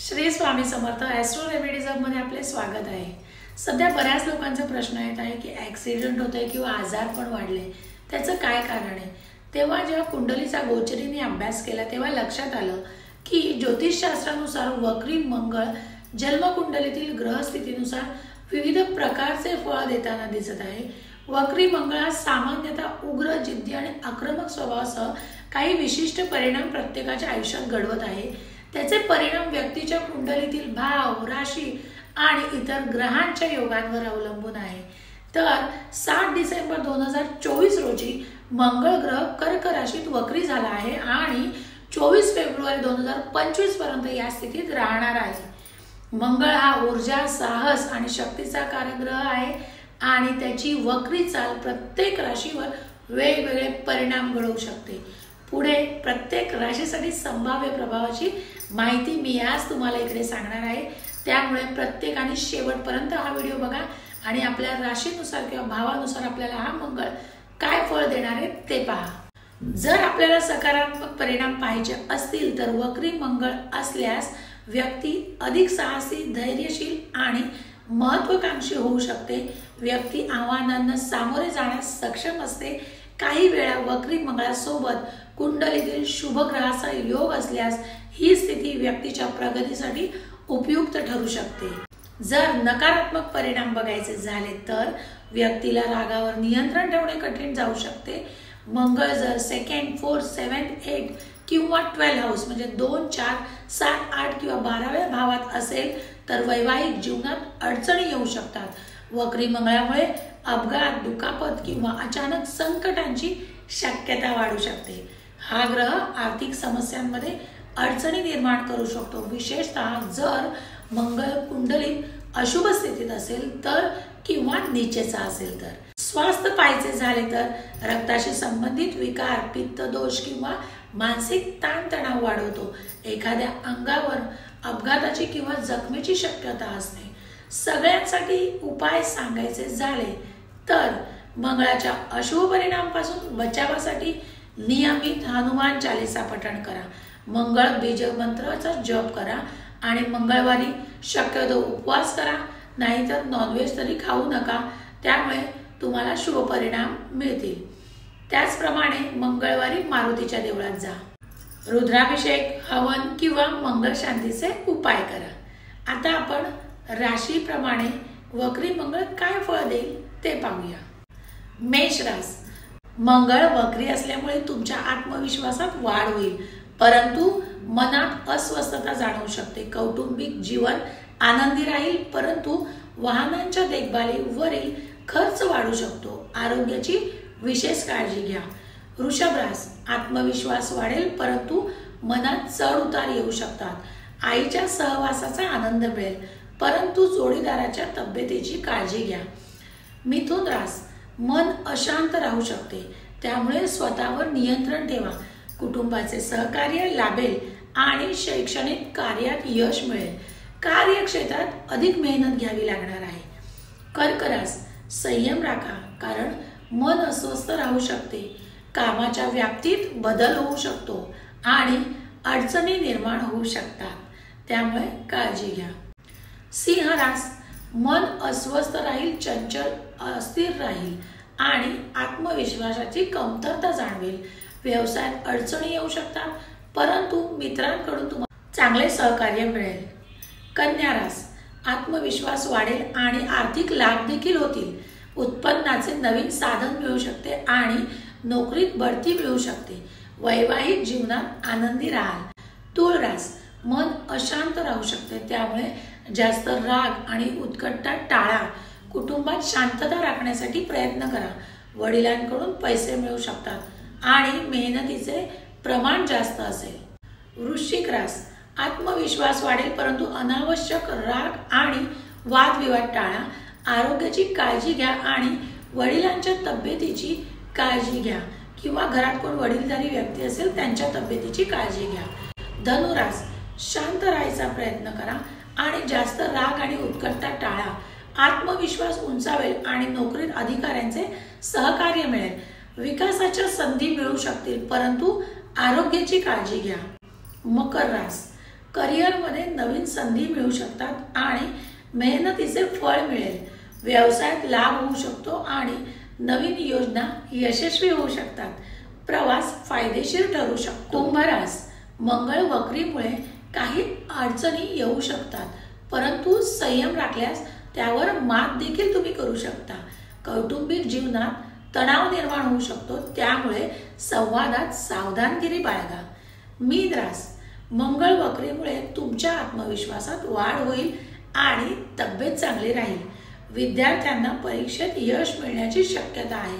Shri Swami Samarth Austro रेमेडीजमध्ये आपले स्वागत आहे। सध्या बऱ्याच लोकांचा प्रश्न येत आहे की ॲक्सिडेंट होतोय किंवा आजार पण वाढले, त्याचं काय कारण आहे। तेव्हा जेव्हा कुंडलीचा गोचरीने अभ्यास केला तेव्हा लक्षात आलं की ज्योतिषशास्त्रानुसार वक्री मंगळ जन्मकुंडलीतील ग्रहस्थितीनुसार विविध प्रकारचे फळ देताना दिसत आहे। वक्री मंगळ हा सामान्यतः उग्र, जिद्दी आणि आक्रमक स्वभावासह काही विशिष्ट परिणाम प्रत्येकाच्या आयुष्यात घडवत आहे। त्याचे परिणाम व्यक्तीच्या कुंडलीतील भाव, राशी आणि इतर ग्रहांच्या योगांवर अवलंबून आहे। तर 7 डिसेंबर 2024 रोजी मंगळ ग्रह कर्क राशीत वक्री झाला आहे आणि 24 फेब्रुवारी 2025 पर्यंत या स्थितीत राहणार आहे। मंगळ हा ऊर्जा, साहस आणि शक्तीचा कारकग्रह आहे आणि त्याची वक्री चाल प्रत्येक राशीवर वेगवेगळे परिणाम घडवू शकते। पुढे प्रत्येक राशीसाठी संभाव्य प्रभावाची माहिती मी आज तुम्हाला इकडे सांगणार आहे, त्यामुळे प्रत्येकाने शेवटपर्यंत हा व्हिडिओ बघा आणि आपल्या राशीनुसार किंवा भावानुसार आपल्याला हा मंगळ काय फळ देणार आहे ते पहा। जर आपल्याला सकारात्मक परिणाम पाहिजे असतील तर वक्री मंगळ असल्यास व्यक्ती अधिक साहसी, धैर्यशील आणि महत्त्वाकांक्षी होऊ शकते। व्यक्ती आव्हानांना सामोरे जाण्यास सक्षम असते। काही वेळा वक्री मंगळासोबत कुंडलीतील शुभ ग्रहाचा योग असल्यास ही स्थिती व्यक्तीच्या प्रगतीसाठी उपयुक्त ठरू शकते। जर नकारात्मक परिणाम बघायचे झाले तर व्यक्तीला रागावर नियंत्रण ठेवणे कठीण जाऊ शकते। मंगळ जर 2nd, 4th, 7th, 8th किंवा 12 हाऊस म्हणजे 2, 4, 7, 8 किंवा 12व्या भावात असेल तर वैवाहिक जीवनात अडचणी येऊ शकतात। वक्री मंगळामुळे अपघात, दुखापत किंवा अचानक संकटांची शक्यता वाढू शकते। हा ग्रह आर्थिक समस्यांमध्ये अडचणी निर्माण करू शकतो, विशेषतः जर मंगळ कुंडलीत अशुभ स्थितीत असेल तर किंवा नीचेचा असेल तर। स्वास्थ्य पाहायचे झाले तर रक्ताशी संबंधित विकार, पित्त दोष किंवा मानसिक ताणतणाव वाढवतो। एखाद्या अंगावर अपघाताची किंवा जखमेची शक्यता असते। सगळ्यांसाठी उपाय सांगायचे झाले तर मंगळाच्या अशुभ परिणामापासून बचावासाठी नियमित हनुमान चालीसा पठण करा, मंगळ बीज मंत्राचा जप करा आणि मंगळवारी शक्यतो उपवास करा, नाहीतर नॉनव्हेज तरी खाऊ नका, त्यामुळे तुम्हाला शुभ परिणाम मिळतील। त्याचप्रमाणे मंगळवारी मारुतीच्या देवळात जा, रुद्राभिषेक, हवन किंवा मंगळ शांतीचे उपाय करा। आता आपण राशीप्रमाणे वक्री मंगळ काय फळ देईल ते पाहूया। मेष रास, मंगळ वक्री असल्यामुळे तुमच्या आत्मविश्वासात वाढ होईल, परंतु मनात अस्वस्थता जाणवू शकते। कौटुंबिक जीवन आनंदी राहील, परंतु वाहनांच्या देखभालीवरील खर्च वाढू शकतो। आरोग्याची विशेष काळजी घ्या। वृषभ रास, आत्मविश्वास वाढेल, परंतु मनात चढ उतार येऊ शकतात। आईच्या सहवासाचा आनंद मिळेल, परंतु जोडीदाराच्या तब्येतीची काळजी घ्या। मिथुन रास, मन अशांत राहू शकते, त्यामुळे स्वतःवर नियंत्रण ठेवा। कुटुंबाचे सहकार्य लाभेल आणि शैक्षणिक कार्यात यश मिळेल। कार्यक्षेत्रात अधिक मेहनत घ्यावी लागणार आहे। कर्क रास, संयम राखा, कारण मन अस्वस्थ राहू शकते। कामाच्या व्याप्तीत बदल होऊ शकतो आणि अडचणी निर्माण होऊ शकतात, त्यामुळे काळजी घ्या। सिंह रास, मन अस्वस्थ राहील, चंचल, अस्थिर राहील आणि आत्मविश्वासाची कमतरता जाणवेल। व्यवसायात अडचणी येऊ शकतात, परंतु मित्रांकडून तुम्हाला चांगले सहकार्य मिळेल। कन्या रास, आत्मविश्वास वाढेल आणि आर्थिक लाभ देखील होतील। उत्पन्नाचे नवीन साधन मिळू शकते आणि नोकरीत बढती मिळू शकते। वैवाहिक जीवनात आनंदी राहाल। तुळ रास, मन अशांत राहू शकते, त्यामुळे जास्त राग आणि उत्कंठा टाळा। कुटुंबात शांतता राखण्यासाठी प्रयत्न करा। वडिलांकडून पैसे मिळू शकतात आणि मेहनतीचे प्रमाण जास्त असेल। वृश्चिक रास, आत्मविश्वास वाढेल, परंतु अनावश्यक राग आणि वादविवाद टाळा। आरोग्याची काळजी घ्या आणि वडिलांच्या तब्येतीची काळजी घ्या किंवा घरात कोण वडीलधारी व्यक्ती असेल त्यांच्या तब्येतीची काळजी घ्या। धनुरास, शांत राहायचा प्रयत्न करा आणि जास्त राग आणि उत्कंठा टाळा। आत्मविश्वास उंचावेल आणि नोकरीत अधिकाऱ्यांचे सहकार्य मिळेल। विकासाच्या संधी मिळू शकतील, परंतु आरोग्याची काळजी घ्या। मकर रास, करिअरमध्ये नवीन संधी मिळू शकतात आणि मेहनतीचे फळ मिळेल. व्यवसायात लाभ होऊ शकतो आणि नवीन योजना यशस्वी होऊ शकतात. प्रवास फायदेशीर ठरू शकतो. कुंभ रास, मंगळ वक्रीमुळे काही अडचणी येऊ शकतात, परंतु संयम राखल्यास त्यावर मात देखील तुम्ही करू शकता. कौटुंबिक जीवनात तणाव निर्माण होऊ शकतो, त्यामुळे संवादात सावधानगिरी बाळगा. मीन रास, मंगळ वक्रीमुळे तुमच्या आत्मविश्वासात वाढ होईल आणि तब्येत चांगली राहील. विद्यार्थ्यांना परीक्षेत यश मिळण्याची शक्यता आहे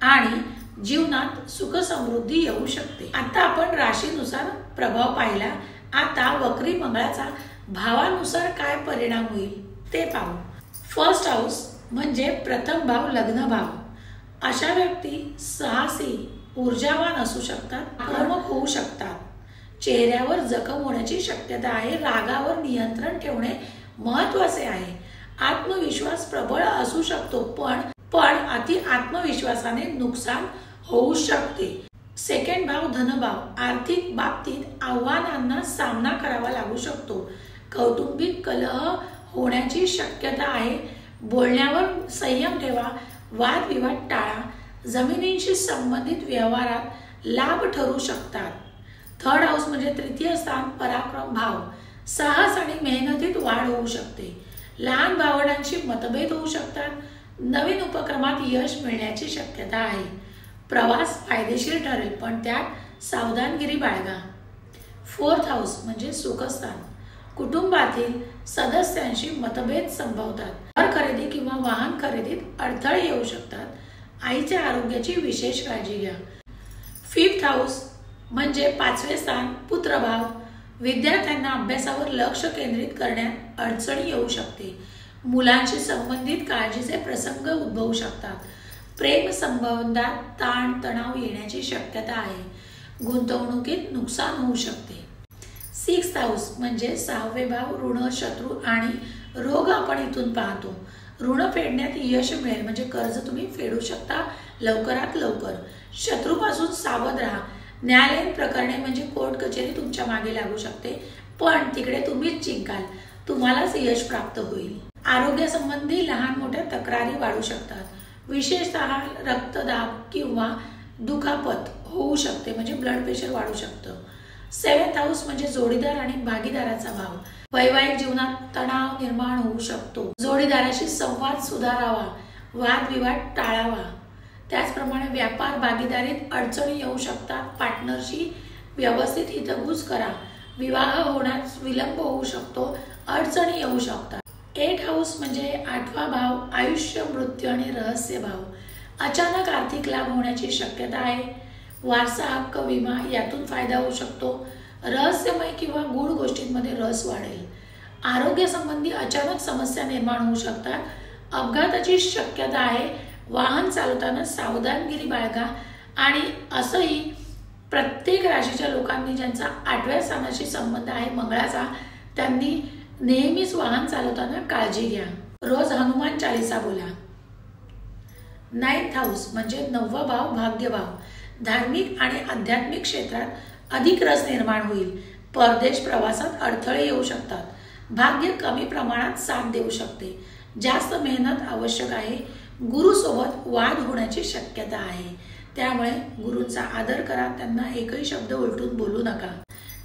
आणि जीवनात सुख समृद्धी येऊ शकते. आता आपण राशीनुसार प्रभाव पाहिला. आता वक्री मंगळाचा भावानुसार काय परिणाम होईल ते पाहू. फर्स्ट हाऊस म्हणजे प्रथम भाव, लग्न भाव. अशा व्यक्ती साहसी, ऊर्जावान असू शकतात, आक्रमक होऊ शकतात. चेहऱ्यावर जखम होण्याची शक्यता आहे. रागावर नियंत्रण ठेवणे महत्त्वाचे आहे. आत्मविश्वास प्रबळ असू शकतो, पण अति आत्मविश्वासाने नुकसान होऊ शकते. सेकंड भाव, धनभाव. आर्थिक बाबतीत आव्हानांना सामना करावा लागू शकतो. कौटुंबिक कलह होण्याची शक्यता आहे. बोलण्यावर संयम ठेवा. वादविवाद टाळा. जमिनींशी संबंधित व्यवहारात लाभ ठरू शकतात. थर्ड हाऊस म्हणजे तृतीय स्थान, पराक्रम भाव. साहस आणि मेहनतीत वाढ होऊ शकते. लहान भावंडांशी मतभेद होऊ शकतात. नवीन उपक्रमात यश मिळण्याची शक्यता आहे. प्रवास फायदेशीर ठरेल, पण त्यात सावधानगिरी बाळगा. फोर्थ हाऊस म्हणजे सुखस्थान. कुटुंबातील सदस्यांशी मतभेद संभवतात. घर खरेदी किंवा वाहन खरेदीत अडथळे येऊ शकतात. आईच्या आरोग्याची विशेष काळजी घ्या. फिफ्थ हाऊस म्हणजे पाचवे स्थान, पुत्रभाव. विद्यार्थ्यांना अभ्यासावर लक्ष केंद्रित करण्यात अडचणी येऊ शकते. मुलांशी संबंधित काळजीचे प्रसंग उद्भवू शकतात. प्रेम संबंधात ताण तणाव येण्याची शक्यता आहे. गुंतवणुकीत नुकसान होऊ शकते. सिक्स्थ हाऊस म्हणजे सहावे भाव, ऋण, शत्रू आणि रोग आपण इथून पाहतो. ऋण फेडण्यात यश मिळेल, म्हणजे कर्ज तुम्ही फेडू शकता लवकरात लवकर. शत्रूपासून सावध राहा. न्यायालयीन प्रकरणे म्हणजे कोर्ट कचेरी तुमच्या मागे लागू शकते, पण तिकडे तुम्हीच जिंकाल. तुम्हालाच यश प्राप्त होईल. आरोग्यासंबंधी लहान मोठ्या तक्रारी वाढू शकतात. विशेषतः रक्तदाब किंवा दुखापत होऊ शकते, म्हणजे ब्लड प्रेशर वाढू शकतं. सेव्हन्थ हाऊस म्हणजे जोडीदार आणि भागीदाराचा भाव. वैवाहिक जीवनात तणाव निर्माण होऊ शकतो. जोडीदाराशी संवाद सुधारावा. वादविवाद टाळावा. त्याचप्रमाणे व्यापार भागीदारीत अडचणी येऊ शकतात. पार्टनरशी व्यवस्थित हितगुज करा. विवाह होण्यास विलंब होऊ शकतो. अडचणी येऊ शकतात. एट हाऊस म्हणजे आठवा भाव, आयुष्य, मृत्यू आणि रहस्य भाव. अचानक आर्थिक लाभ होण्याची शक्यता आहे. वारसा हक्क, विमा यातून फायदा होऊ शकतो. रहस्यमय किंवा गूढ गोष्टींमध्ये रस वाढेल. आरोग्यासंबंधी अचानक समस्या निर्माण होऊ शकतात. अपघाताची शक्यता आहे. वाहन चालवताना सावधानगिरी बाळगा. आणि असंही प्रत्येक राशीच्या लोकांनी ज्यांचा 8व्या स्थानाशी संबंध आहे मंगळाचा, त्यांनी नेहमीच वाहन चालवताना काळजी घ्या. रोज हनुमान चालीसा बोला. नाईन्थ हाऊस म्हणजे 9वा भाव, भाग्यभाव. धार्मिक आणि आध्यात्मिक क्षेत्रात अधिक रस निर्माण होईल. परदेश प्रवासात अडथळे येऊ शकतात. भाग्य कमी प्रमाणात साथ देऊ शकते. जास्त मेहनत आवश्यक आहे. गुरुसोबत वाद होण्याची शक्यता आहे, त्यामुळे गुरूंचा आदर करा. त्यांना एकही शब्द उलटून बोलू नका.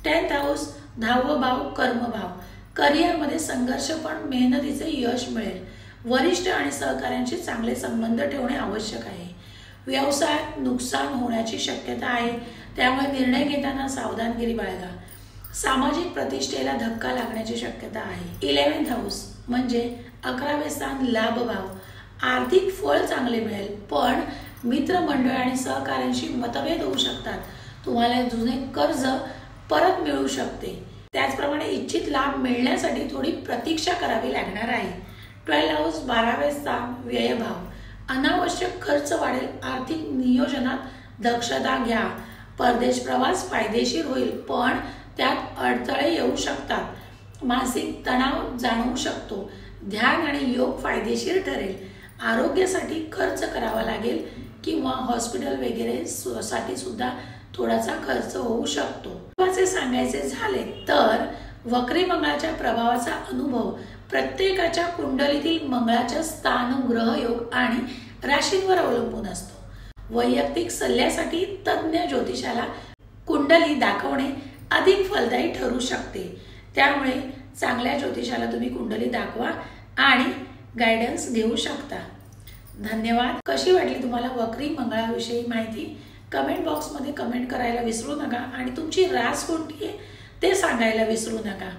10th हाऊस 10वा भाव, कर्मभाव. करिअरमध्ये संघर्ष पण मेहनतीचे यश मिळेल. वरिष्ठ आणि सहकाऱ्यांशी चांगले संबंध ठेवणे आवश्यक आहे. व्यवसायात नुकसान होण्याची शक्यता आहे, त्यामुळे निर्णय घेताना सावधानगिरी बाळगा. सामाजिक प्रतिष्ठेला धक्का लागण्याची शक्यता आहे. 11th हाऊस म्हणजे 11वे स्थान, लाभभाव. आर्थिक फळ चांगले मिळेल, पण मित्रमंडळ आणि सहकाऱ्यांशी मतभेद होऊ शकतात. तुम्हाला जुने कर्ज परत मिळू शकते. त्याचप्रमाणे इच्छित लाभ मिळण्यासाठी थोडी प्रतीक्षा करावी लागणार आहे. 12 हाऊस 12वे स्थान, व्ययभाव. अनावश्यक खर्च वाढेल. आर्थिक नियोजनात दक्षता घ्या. परदेश प्रवास फायदेशीर होईल, पण त्यात अडथळे येऊ शकतात. मानसिक तणाव जाणवू शकतो. ध्यान आणि योग फायदेशीर ठरेल. आरोग्यासाठी खर्च करावा लागेल किंवा हॉस्पिटल वगैरे साठी सुद्धा थोडासा खर्च होऊ शकतो. महत्त्वाचे सांगायचे झाले तर वक्री मंगळाच्या प्रभावाचा अनुभव प्रत्येकाच्या कुंडलीतील मंगळाच्या स्थान, ग्रहयोग आणि राशींवर अवलंबून असतो। वैयक्तिक सल्ल्यासाठी तज्ञ ज्योतिषाला कुंडली दाखवणे अधिक फलदायी ठरू शकते। त्यामुळे चांगल्या ज्योतिषाला तुम्ही कुंडली दाखवा आणि गायडन्स घेऊ शकता। धन्यवाद। कशी वाटली तुम्हाला वक्री मंगळाविषयी माहिती? कमेंट बॉक्समध्ये कमेंट करायला विसरू नका आणि तुमची रास कोणती आहे ते सांगायला विसरू नका।